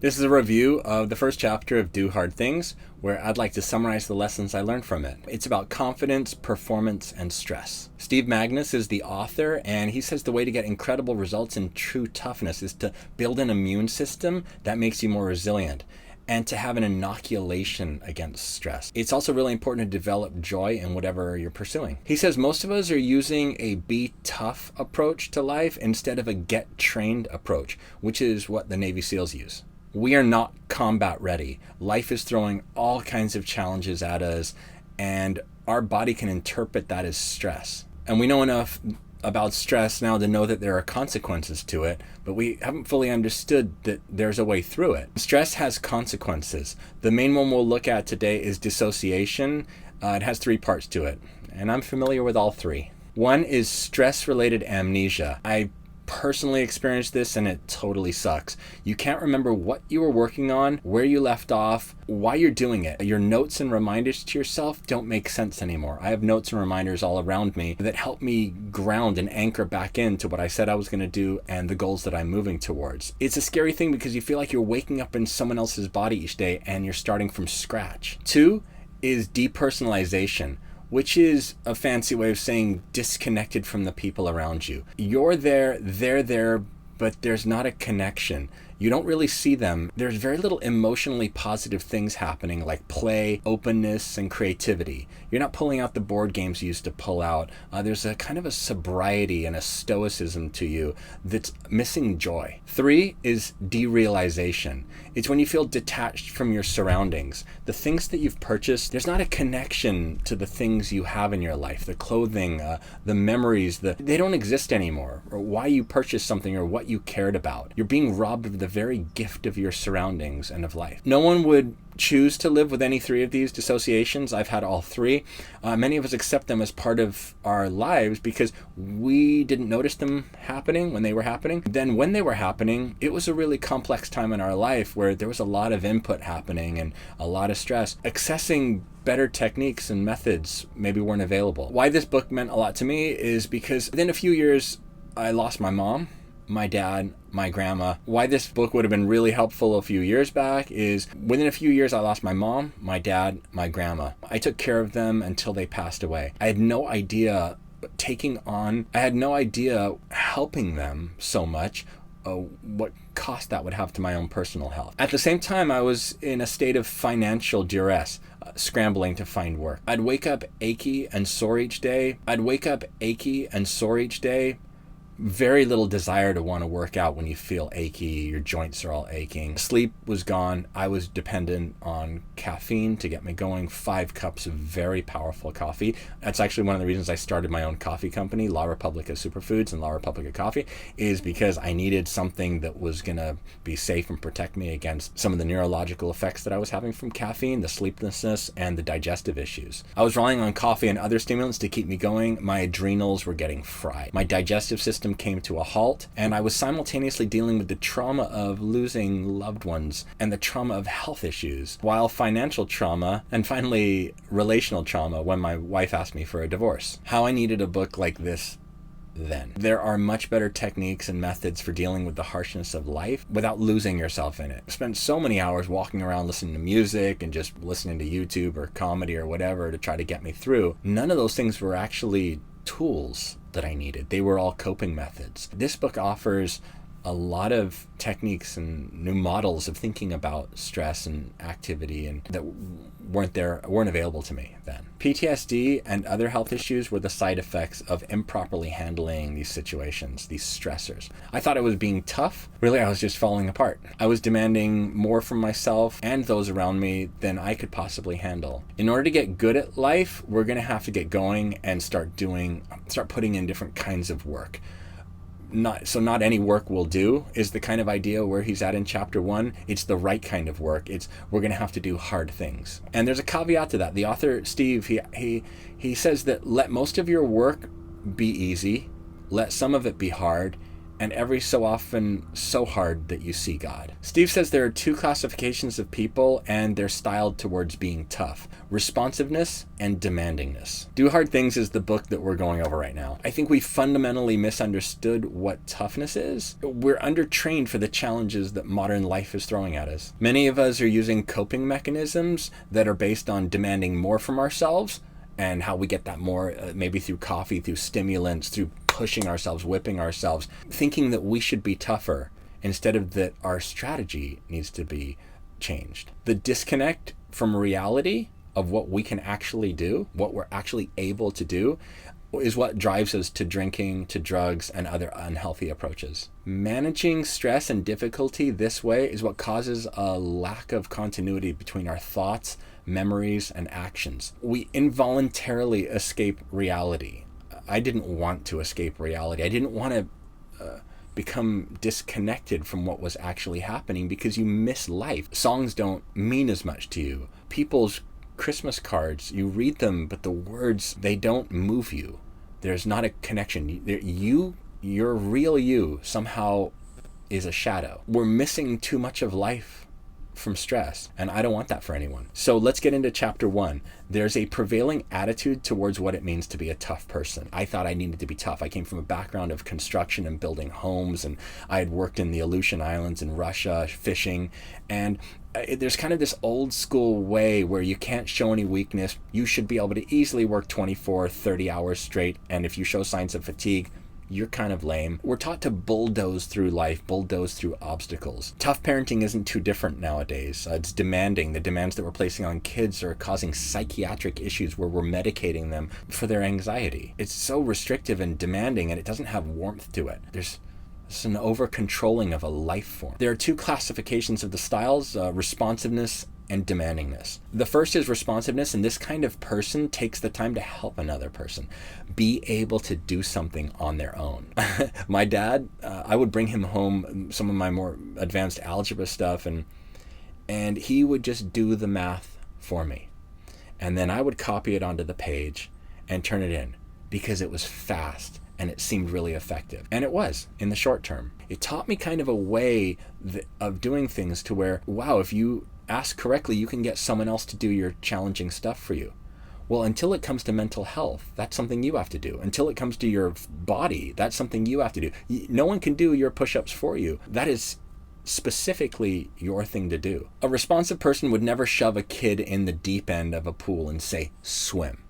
This is a review of the first chapter of Do Hard Things, where I'd like to summarize the lessons I learned from it. It's about confidence, performance, and stress. Steve Magness is the author, and he says the way to get incredible results in true toughness is to build an immune system that makes you more resilient, and to have an inoculation against stress. It's also really important to develop joy in whatever you're pursuing. He says most of us are using a be tough approach to life instead of a get trained approach, which is what the Navy SEALs use. We are not combat ready. Life is throwing all kinds of challenges at us, and our body can interpret that as stress. And we know enough about stress now to know that there are consequences to it, but we haven't fully understood that there's a way through it. Stress has consequences. The main one we'll look at today is dissociation. It has 3 parts to it, and I'm familiar with all 3. One is stress-related amnesia. I personally experienced this, and it totally sucks. You can't remember what you were working on, where you left off, why you're doing it. Your notes and reminders to yourself don't make sense anymore. I have notes and reminders all around me that help me ground and anchor back into what I said I was going to do and the goals that I'm moving towards. It's a scary thing because you feel like you're waking up in someone else's body each day and you're starting from scratch. 2 is depersonalization, which is a fancy way of saying disconnected from the people around you. You're there, they're there, but there's not a connection. You don't really see them. There's very little emotionally positive things happening like play, openness, and creativity. You're not pulling out the board games you used to pull out. There's a kind of a sobriety and a stoicism to you that's missing joy. 3 is derealization. It's when you feel detached from your surroundings. The things that you've purchased, there's not a connection to the things you have in your life, the clothing, the memories, they don't exist anymore, or why you purchased something or what you cared about. You're being robbed of the very gift of your surroundings and of life. No one would choose to live with any 3 of these dissociations. I've had all 3. Many of us accept them as part of our lives because we didn't notice them happening when they were happening. Then when they were happening, it was a really complex time in our life where there was a lot of input happening and a lot of stress. Accessing better techniques and methods maybe weren't available. Why this book meant a lot to me is because within a few years, I lost my mom, my dad, my grandma. Why this book would have been really helpful a few years back is within a few years I lost my mom, my dad, my grandma. I took care of them until they passed away. I had no idea helping them so much, what cost that would have to my own personal health. At the same time, I was in a state of financial duress, scrambling to find work. I'd wake up achy and sore each day. Very little desire to want to work out when you feel achy, your joints are all aching. Sleep was gone. I was dependent on caffeine to get me going. 5 cups of very powerful coffee. That's actually one of the reasons I started my own coffee company, La Republica Superfoods and La Republica Coffee, is because I needed something that was going to be safe and protect me against some of the neurological effects that I was having from caffeine, the sleeplessness, and the digestive issues. I was relying on coffee and other stimulants to keep me going. My adrenals were getting fried. My digestive system came to a halt, and I was simultaneously dealing with the trauma of losing loved ones and the trauma of health issues, while financial trauma and finally relational trauma when my wife asked me for a divorce. How I needed a book like this then. There are much better techniques and methods for dealing with the harshness of life without losing yourself in it. I spent so many hours walking around listening to music and just listening to YouTube or comedy or whatever to try to get me through. None of those things were actually tools that I needed. They were all coping methods. This book offers a lot of techniques and new models of thinking about stress and activity and that weren't available to me then. PTSD and other health issues were the side effects of improperly handling these situations, these stressors. I thought I was being tough. Really, I was just falling apart. I was demanding more from myself and those around me than I could possibly handle. In order to get good at life, we're going to have to get going and start putting in different kinds of work. Not any work will do is the kind of idea where he's at in chapter 1. It's the right kind of work. We're going to have to do hard things. And there's a caveat to that. The author, Steve, he says that let most of your work be easy, let some of it be hard, and every so often so hard that you see God. Steve says there are two classifications of people, and they're styled towards being tough: responsiveness and demandingness. Do Hard Things is the book that we're going over right now. I think we fundamentally misunderstood what toughness is. We're undertrained for the challenges that modern life is throwing at us. Many of us are using coping mechanisms that are based on demanding more from ourselves, and how we get that more, maybe through coffee, through stimulants, through pushing ourselves, whipping ourselves, thinking that we should be tougher instead of that our strategy needs to be changed. The disconnect from reality of what we can actually do, what we're actually able to do, is what drives us to drinking, to drugs, and other unhealthy approaches. Managing stress and difficulty this way is what causes a lack of continuity between our thoughts, memories, and actions. We involuntarily escape reality. I didn't want to escape reality. I didn't want to become disconnected from what was actually happening, because you miss life. Songs don't mean as much to you. People's Christmas cards, you read them, but the words, they don't move you. There's not a connection. Your real you somehow is a shadow. We're missing too much of life from stress, and I don't want that for anyone. So let's get into chapter 1. There's a prevailing attitude towards what it means to be a tough person. I thought I needed to be tough. I came from a background of construction and building homes, and I had worked in the Aleutian Islands in Russia, fishing, and there's kind of this old school way where you can't show any weakness. You should be able to easily work 24, 30 hours straight, and if you show signs of fatigue, you're kind of lame. We're taught to bulldoze through life, bulldoze through obstacles. Tough parenting isn't too different nowadays. It's demanding. The demands that we're placing on kids are causing psychiatric issues where we're medicating them for their anxiety. It's so restrictive and demanding, and it doesn't have warmth to it. There's an over-controlling of a life form. There are two classifications of the styles, responsiveness and demandingness. The first is responsiveness, and this kind of person takes the time to help another person be able to do something on their own. My dad, I would bring him home some of my more advanced algebra stuff, and he would just do the math for me. And then I would copy it onto the page and turn it in, because it was fast and it seemed really effective. And it was, in the short term. It taught me kind of a way of doing things to where, wow, if you ask correctly, you can get someone else to do your challenging stuff for you. Well, until it comes to mental health, that's something you have to do. Until it comes to your body, that's something you have to do. No one can do your push-ups for you. That is specifically your thing to do. A responsive person would never shove a kid in the deep end of a pool and say, swim.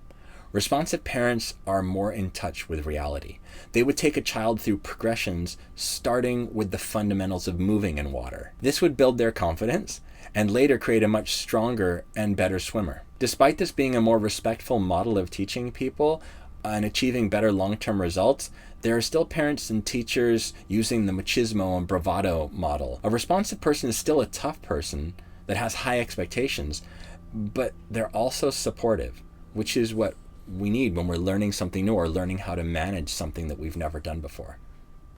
Responsive parents are more in touch with reality. They would take a child through progressions, starting with the fundamentals of moving in water. This would build their confidence and later create a much stronger and better swimmer. Despite this being a more respectful model of teaching people and achieving better long-term results, there are still parents and teachers using the machismo and bravado model. A responsive person is still a tough person that has high expectations, but they're also supportive, which is what we need when we're learning something new or learning how to manage something that we've never done before.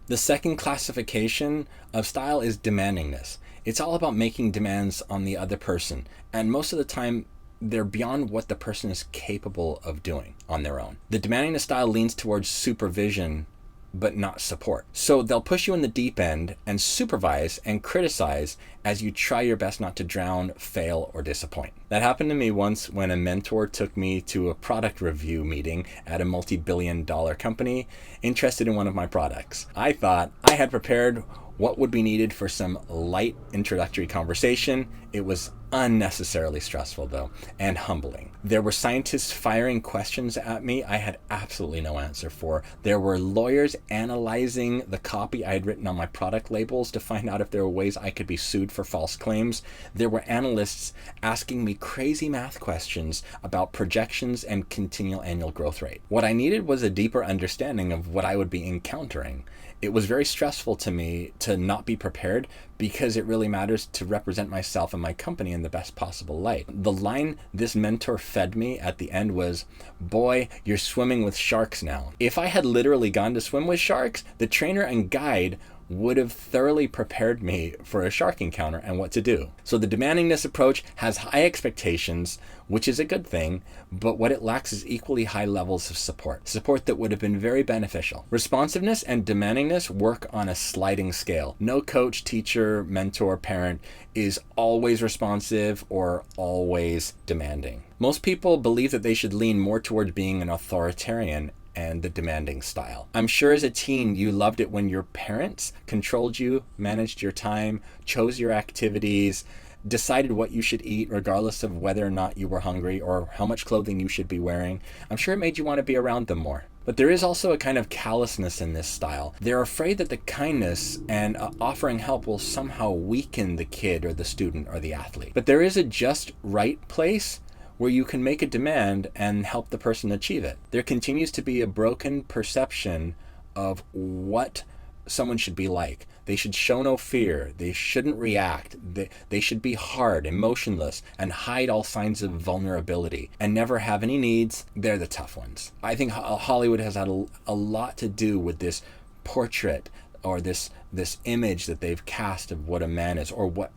The second classification of style is demandingness. It's all about making demands on the other person, and most of the time they're beyond what the person is capable of doing on their own. The demandingness style leans towards supervision but not support. So they'll push you in the deep end and supervise and criticize as you try your best not to drown, fail, or disappoint. That happened to me once when a mentor took me to a product review meeting at a multi-billion-dollar company interested in one of my products. I thought I had prepared what would be needed for some light introductory conversation. It was unnecessarily stressful though, and humbling. There were scientists firing questions at me I had absolutely no answer for. There were lawyers analyzing the copy I had written on my product labels to find out if there were ways I could be sued for false claims. There were analysts asking me crazy math questions about projections and continual annual growth rate. What I needed was a deeper understanding of what I would be encountering. It was very stressful to me to not be prepared because it really matters to represent myself and my company in the best possible light. The line this mentor fed me at the end was, "Boy, you're swimming with sharks now." If I had literally gone to swim with sharks, the trainer and guide would have thoroughly prepared me for a shark encounter and what to do. So the demandingness approach has high expectations, which is a good thing, but what it lacks is equally high levels of support that would have been very beneficial. Responsiveness and demandingness work on a sliding scale. No coach, teacher, mentor, parent is always responsive or always demanding. Most people believe that they should lean more towards being an authoritarian and the demanding style. I'm sure as a teen you loved it when your parents controlled you, managed your time, chose your activities, decided what you should eat regardless of whether or not you were hungry or how much clothing you should be wearing. I'm sure it made you want to be around them more. But there is also a kind of callousness in this style. They're afraid that the kindness and offering help will somehow weaken the kid or the student or the athlete. But there is a just right place where you can make a demand and help the person achieve it. There continues to be a broken perception of what someone should be like. They should show no fear. They shouldn't react. They should be hard, emotionless, and hide all signs of vulnerability and never have any needs. They're the tough ones. I think Hollywood has had a lot to do with this portrait or this image that they've cast of what a man is or what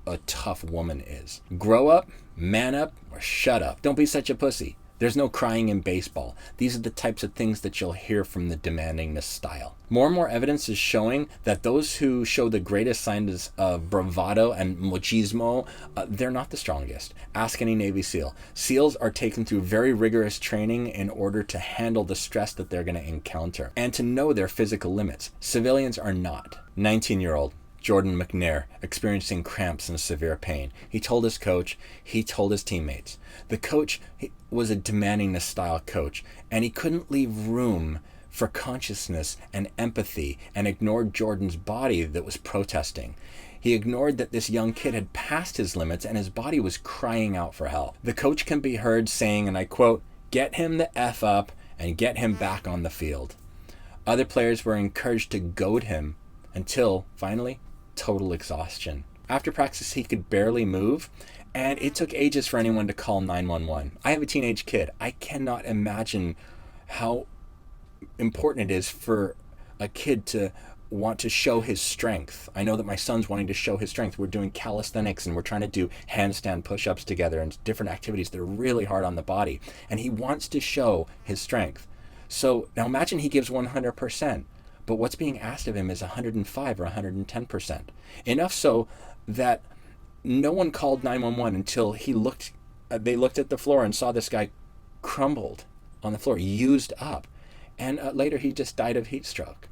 a tough woman is. Grow up, man up, or shut up. Don't be such a pussy. There's no crying in baseball. These are the types of things that you'll hear from the demandingness style. More and more evidence is showing that those who show the greatest signs of bravado and machismo, they're not the strongest. Ask any Navy SEAL. SEALs are taken through very rigorous training in order to handle the stress that they're going to encounter and to know their physical limits. Civilians are not. 19-year-old Jordan McNair experiencing cramps and severe pain. He told his coach, he told his teammates. The coach was a demandingness style coach, and he couldn't leave room for consciousness and empathy and ignored Jordan's body that was protesting. He ignored that this young kid had passed his limits and his body was crying out for help. The coach can be heard saying, and I quote, "Get him the F up and get him back on the field." Other players were encouraged to goad him until, finally, total exhaustion. After practice, he could barely move, and it took ages for anyone to call 911. I have a teenage kid. I cannot imagine how important it is for a kid to want to show his strength. I know that my son's wanting to show his strength. We're doing calisthenics and we're trying to do handstand push-ups together and different activities that are really hard on the body. And he wants to show his strength. So now imagine he gives 100%. But what's being asked of him is 105 or 110%. Enough so that no one called 911 until they looked at the floor and saw this guy crumbled on the floor, used up. And later he just died of heat stroke.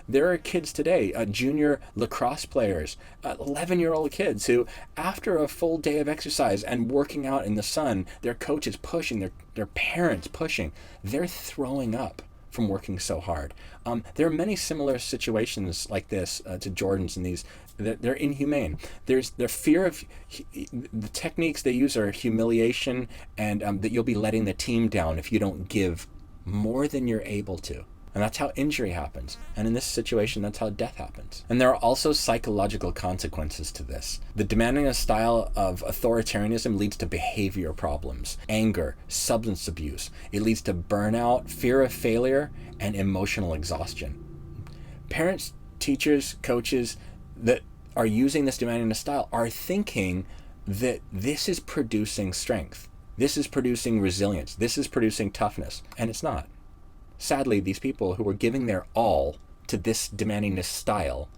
There are kids today, junior lacrosse players, 11-year-old kids who, after a full day of exercise and working out in the sun, their coaches pushing, their parents pushing, they're throwing up from working so hard. There are many similar situations like this to Jordan's, and these they're inhumane. There's their fear of the techniques they use are humiliation and that you'll be letting the team down if you don't give more than you're able to. And that's how injury happens. And in this situation, that's how death happens. And there are also psychological consequences to this. The demanding style of authoritarianism leads to behavior problems, anger, substance abuse. It leads to burnout, fear of failure, and emotional exhaustion. Parents, teachers, coaches that are using this demanding style are thinking that this is producing strength. This is producing resilience. This is producing toughness. And it's not. Sadly, these people who are giving their all to this demandingness style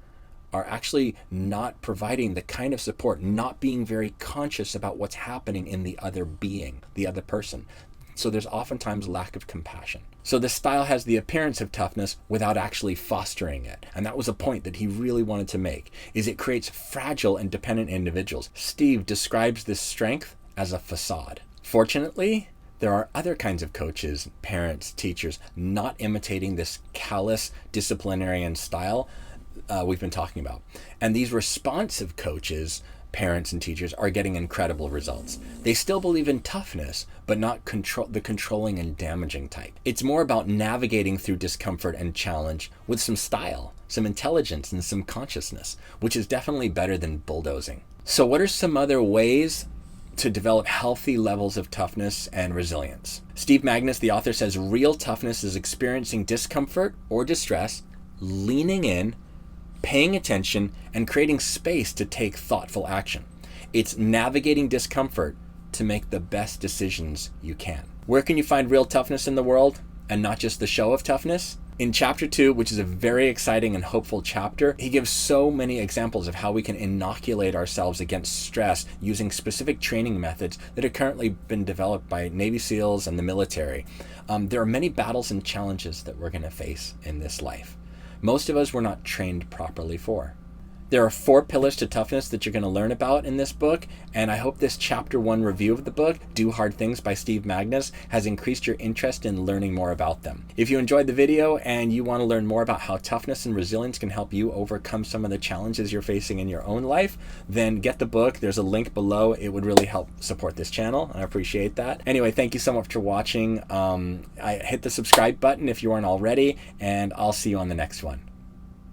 are actually not providing the kind of support, not being very conscious about what's happening in the other being, the other person. So there's oftentimes lack of compassion. So this style has the appearance of toughness without actually fostering it. And that was a point that he really wanted to make, is it creates fragile and dependent individuals. Steve describes this strength as a facade. Fortunately, there are other kinds of coaches, parents, teachers, not imitating this callous disciplinarian style we've been talking about. And these responsive coaches, parents and teachers, are getting incredible results. They still believe in toughness, but not the controlling and damaging type. It's more about navigating through discomfort and challenge with some style, some intelligence, and some consciousness, which is definitely better than bulldozing. So what are some other ways to develop healthy levels of toughness and resilience? Steve Magness, the author, says real toughness is experiencing discomfort or distress, leaning in, paying attention, and creating space to take thoughtful action. It's navigating discomfort to make the best decisions you can. Where can you find real toughness in the world and not just the show of toughness? In chapter 2, which is a very exciting and hopeful chapter, he gives so many examples of how we can inoculate ourselves against stress using specific training methods that have currently been developed by Navy SEALs and the military. There are many battles and challenges that we're going to face in this life. Most of us were not trained properly for. There are 4 pillars to toughness that you're going to learn about in this book, and I hope this chapter 1 review of the book, Do Hard Things by Steve Magness, has increased your interest in learning more about them. If you enjoyed the video and you want to learn more about how toughness and resilience can help you overcome some of the challenges you're facing in your own life, then get the book. There's a link below. It would really help support this channel. I appreciate that. Anyway, thank you so much for watching. Hit the subscribe button if you aren't already, and I'll see you on the next one.